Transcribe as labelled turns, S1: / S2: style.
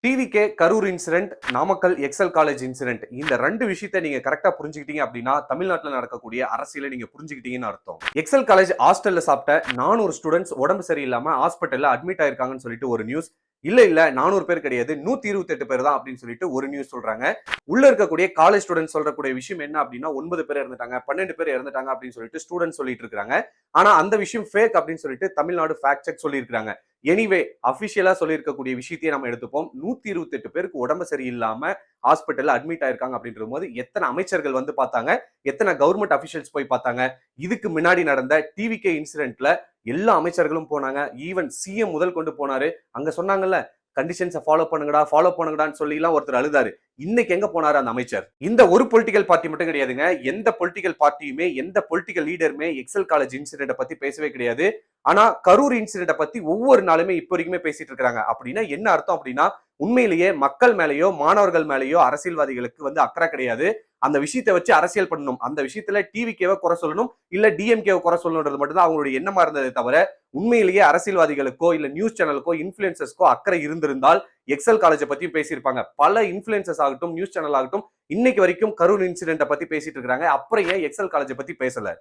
S1: TVK Karur incident, Namakkal Excel college incident, இந்த ரெண்டு விஷயத்தை நீங்க கரெக்டா புரிஞ்சுக்கிட்டீங்க அப்படின்னா தமிழ்நாட்டில் நடக்கக்கூடிய அரசியலை நீங்க புரிஞ்சுக்கிட்டீங்கன்னு அர்த்தம். எக்ஸல் காலேஜ் ஹாஸ்டல்ல சாப்பிட்ட 400 ஸ்டூடெண்ட்ஸ் உடம்பு சரியில்லாம ஹாஸ்பிட்டல்ல அட்மிட் ஆயிருக்காங்கன்னு சொல்லிட்டு ஒரு நியூஸ். இல்ல 400 பேர் கிடையாது, 128 பேர் தான் அப்படின்னு சொல்லிட்டு ஒரு நியூஸ் சொல்றாங்க. உள்ள இருக்கக்கூடிய காலேஜ் ஸ்டூடெண்ட்ஸ் சொல்றக்கூடிய விஷயம் என்ன அப்படின்னா 9 பேர் இறந்துட்டாங்க, 12 பேர் இறந்துட்டாங்க அப்படின்னு சொல்லிட்டு ஸ்டூடெண்ட்ஸ் சொல்லிட்டு இருக்காங்க. ஆனா அந்த விஷயம் ஃபேக் அப்படின்னு சொல்லிட்டு தமிழ்நாடு ஃபேக்ட் செக் சொல்லியிருக்காங்க. எனிவே அபிஷியலா சொல்லியிருக்கக்கூடிய விஷயத்தையே நம்ம எடுத்துப்போம். 128 பேருக்கு உடம்பு சரியில்லாம ஹாஸ்பிட்டல்ல அட்மிட் ஆயிருக்காங்க அப்படின்ற போது எத்தனை அமைச்சர்கள் வந்து பார்த்தாங்க, எத்தனை கவர்மெண்ட் அபிஷியல்ஸ் போய் பார்த்தாங்க. இதுக்கு முன்னாடி நடந்த டிவிகே இன்சிடென்ட்ல எல்லா அமைச்சர்களும் போனாங்க. ஈவன் சிஎம் முதல் கொண்டு போனாரு. அங்க சொன்னாங்கல்ல, கண்டிஷன்ஸை ஃபாலோ பண்ணுங்கடான்னு சொல்லி எல்லாம் ஒருத்தர் அழுதாரு. இன்னைக்கு எங்க போனாரு அந்த அமைச்சர்? இந்த ஒரு பொலிட்டிக்கல் பார்ட்டி மட்டும் கிடையாதுங்க. எந்த பொலிட்டிக்கல் பார்ட்டியுமே, எந்த பொலிட்டிக்கல் லீடருமே எக்ஸல் காலேஜ் இன்சிடென்ட் பத்தி பேசவே கிடையாது. ஆனா கரூர் இன்சிடென்ட் பத்தி ஒவ்வொரு நாளுமே இப்ப வரைக்குமே பேசிட்டு இருக்காங்க. அப்படின்னா என்ன அர்த்தம் அப்படின்னா, உண்மையிலேயே மக்கள் மேலேயோ மாணவர்கள் மேலேயோ அரசியல்வாதிகளுக்கு வந்து அக்கறை கிடையாது. அந்த விஷயத்தை வச்சு அரசியல் பண்ணணும். அந்த விஷயத்துல டிவிகேவை குறை சொல்லணும், இல்ல டிஎம்கேவை குறை சொல்லணும்ன்றது மட்டும் தான் அவங்களுடைய எண்ணமா இருந்ததே தவிர, உண்மையிலேயே அரசியல்வாதிகளுக்கோ இல்ல நியூஸ் சேனலுக்கோ இன்ஃபுளுசர்ஸ்க்கோ அக்கறை இருந்திருந்தால் எக்ஸல் காலேஜை பத்தியும் பேசியிருப்பாங்க. பல இன்ஃபுளுசர்ஸ் ஆகட்டும், நியூஸ் சேனல் ஆகட்டும், இன்னைக்கு வரைக்கும் கரூர் இன்சிடென்ட் பத்தி பேசிட்டு இருக்காங்க. அப்புறம் ஏன் எக்ஸல் காலேஜை பத்தி பேசல?